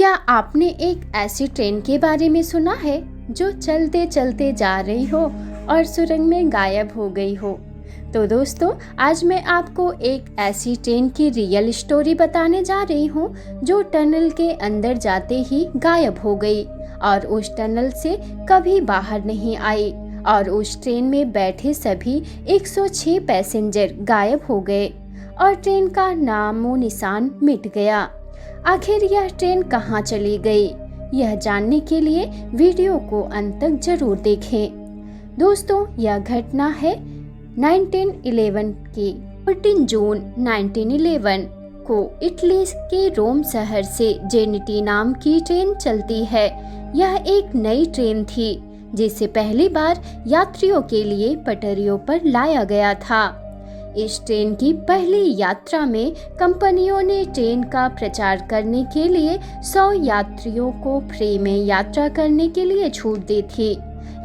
क्या आपने एक ऐसी ट्रेन के बारे में सुना है जो चलते चलते जा रही हो और सुरंग में गायब हो गई हो? तो दोस्तों, आज मैं आपको एक ऐसी ट्रेन की रियल स्टोरी बताने जा रही हूँ जो टनल के अंदर जाते ही गायब हो गई और उस टनल से कभी बाहर नहीं आई और उस ट्रेन में बैठे सभी 106 पैसेंजर गायब हो गए और ट्रेन का नामो निशान मिट गया। आखिर यह ट्रेन कहाँ चली गई? यह जानने के लिए वीडियो को अंत तक जरूर देखें। दोस्तों, यह घटना है 1911 की। 14 जून 1911 को इटली के रोम शहर से जेनिटी नाम की ट्रेन चलती है। यह एक नई ट्रेन थी जिसे पहली बार यात्रियों के लिए पटरियों पर लाया गया था। इस ट्रेन की पहली यात्रा में कंपनियों ने ट्रेन का प्रचार करने के लिए 100 यात्रियों को फ्री में यात्रा करने के लिए छूट दी थी।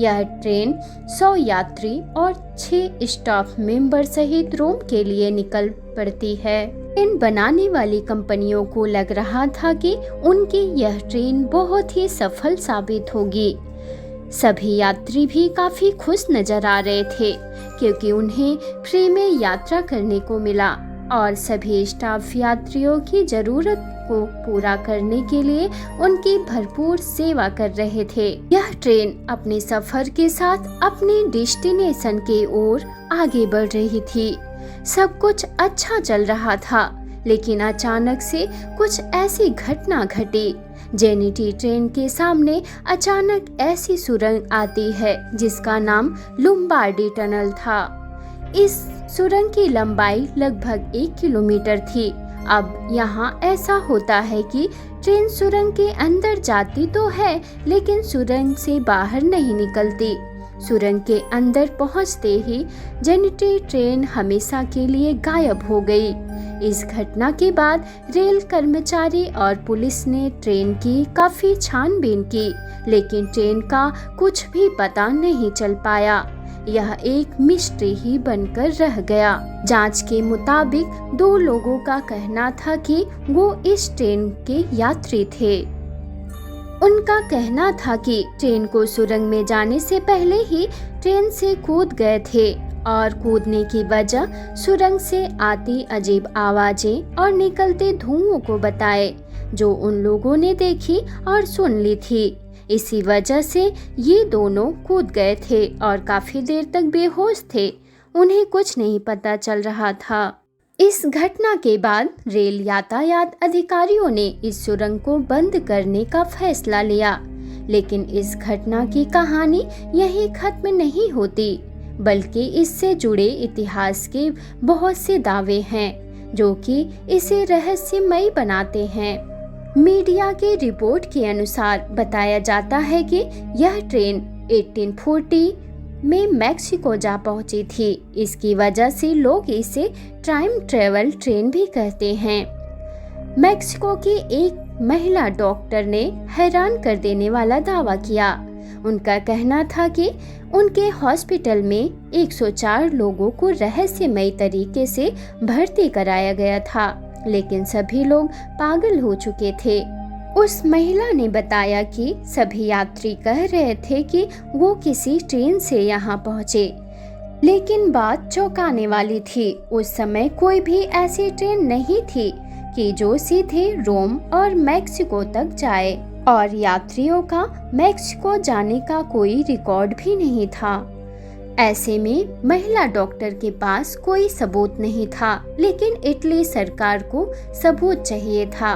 यह ट्रेन 100 यात्री और 6 स्टाफ मेंबर सहित रोम के लिए निकल पड़ती है। ट्रेन बनाने वाली कंपनियों को लग रहा था कि उनकी यह ट्रेन बहुत ही सफल साबित होगी। सभी यात्री भी काफी खुश नजर आ रहे थे क्योंकि उन्हें फ्री में यात्रा करने को मिला और सभी स्टाफ यात्रियों की जरूरत को पूरा करने के लिए उनकी भरपूर सेवा कर रहे थे। यह ट्रेन अपने सफर के साथ अपने डेस्टिनेशन के ओर आगे बढ़ रही थी। सब कुछ अच्छा चल रहा था, लेकिन अचानक से कुछ ऐसी घटना घटी। जेनिटी ट्रेन के सामने अचानक ऐसी सुरंग आती है जिसका नाम लुम्बार्डी टनल था। इस सुरंग की लंबाई लगभग 1 किलोमीटर थी। अब यहाँ ऐसा होता है कि ट्रेन सुरंग के अंदर जाती तो है, लेकिन सुरंग से बाहर नहीं निकलती। सुरंग के अंदर पहुँचते ही जेनिटी ट्रेन हमेशा के लिए गायब हो गई। इस घटना के बाद रेल कर्मचारी और पुलिस ने ट्रेन की काफी छानबीन की, लेकिन ट्रेन का कुछ भी पता नहीं चल पाया। यह एक मिस्ट्री ही बनकर रह गया। जांच के मुताबिक 2 लोगों का कहना था कि वो इस ट्रेन के यात्री थे। उनका कहना था कि ट्रेन को सुरंग में जाने से पहले ही ट्रेन से कूद गए थे और कूदने की वजह सुरंग से आती अजीब आवाजें और निकलते धुओं को बताए जो उन लोगों ने देखी और सुन ली थी। इसी वजह से ये दोनों कूद गए थे और काफी देर तक बेहोश थे। उन्हें कुछ नहीं पता चल रहा था। इस घटना के बाद रेल यातायात अधिकारियों ने इस सुरंग को बंद करने का फैसला लिया, लेकिन इस घटना की कहानी यहीं खत्म नहीं होती, बल्कि इससे जुड़े इतिहास के बहुत से दावे हैं जो कि इसे रहस्यमयी बनाते हैं। मीडिया की रिपोर्ट के अनुसार बताया जाता है कि यह ट्रेन 1840 में मैक्सिको जा पहुंची थी। इसकी वजह से लोग इसे टाइम ट्रेवल ट्रेन भी कहते हैं। मैक्सिको की एक महिला डॉक्टर ने हैरान कर देने वाला दावा किया। उनका कहना था कि उनके हॉस्पिटल में 104 लोगों को रहस्यमयी तरीके से भर्ती कराया गया था, लेकिन सभी लोग पागल हो चुके थे। उस महिला ने बताया कि सभी यात्री कह रहे थे कि वो किसी ट्रेन से यहाँ पहुँचे, लेकिन बात चौंकाने वाली थी। उस समय कोई भी ऐसी ट्रेन नहीं थी कि जो सीधे रोम और मैक्सिको तक जाए, और यात्रियों का मैक्सिको जाने का कोई रिकॉर्ड भी नहीं था। ऐसे में महिला डॉक्टर के पास कोई सबूत नहीं था, लेकिन इटली सरकार को सबूत चाहिए था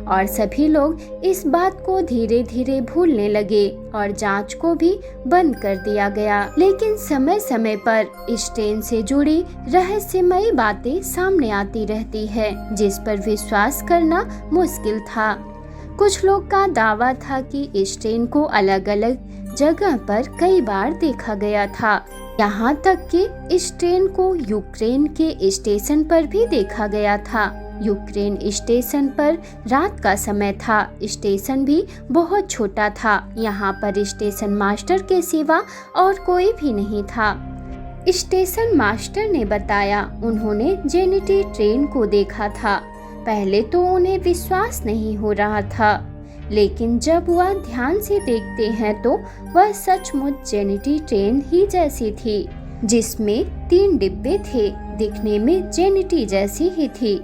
और सभी लोग इस बात को धीरे धीरे भूलने लगे और जांच को भी बंद कर दिया गया। लेकिन समय समय पर इस ट्रेन से जुड़ी रहस्यमयी बातें सामने आती रहती है, जिस पर विश्वास करना मुश्किल था। कुछ लोग का दावा था कि इस ट्रेन को अलग अलग जगह पर कई बार देखा गया था। यहाँ तक कि इस ट्रेन को यूक्रेन के स्टेशन पर भी देखा गया था। यूक्रेन स्टेशन पर रात का समय था। स्टेशन भी बहुत छोटा था। यहाँ पर स्टेशन मास्टर के सिवा और कोई भी नहीं था। स्टेशन मास्टर ने बताया उन्होंने जेनिटी ट्रेन को देखा था। पहले तो उन्हें विश्वास नहीं हो रहा था। लेकिन जब वह ध्यान से देखते हैं तो वह सचमुच जेनिटी ट्रेन ही जैसी थी, जिसमें 3 डिब्बे थे। दिखने में जेनिटी जैसी ही थी।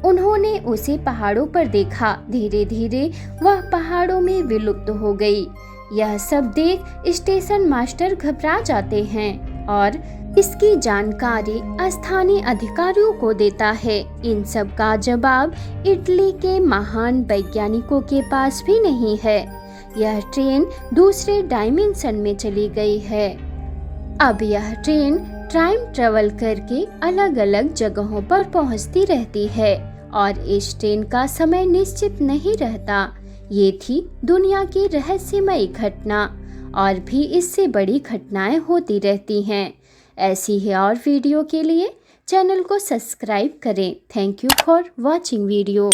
उन्होंने उसे पहाड़ों पर देखा। धीरे धीरे वह पहाड़ों में विलुप्त हो गई। यह सब देख स्टेशन मास्टर घबरा जाते हैं और इसकी जानकारी स्थानीय अधिकारियों को देता है। इन सब का जवाब इटली के महान वैज्ञानिकों के पास भी नहीं है। यह ट्रेन दूसरे डायमेंशन में चली गई है। अब यह ट्रेन टाइम ट्रेवल करके अलग अलग जगहों पर पहुंचती रहती है और इस ट्रेन का समय निश्चित नहीं रहता। ये थी दुनिया की रहस्यमयी घटना, और भी इससे बड़ी घटनाएं होती रहती हैं। ऐसी ही और वीडियो के लिए चैनल को सब्सक्राइब करें। Thank you for watching video.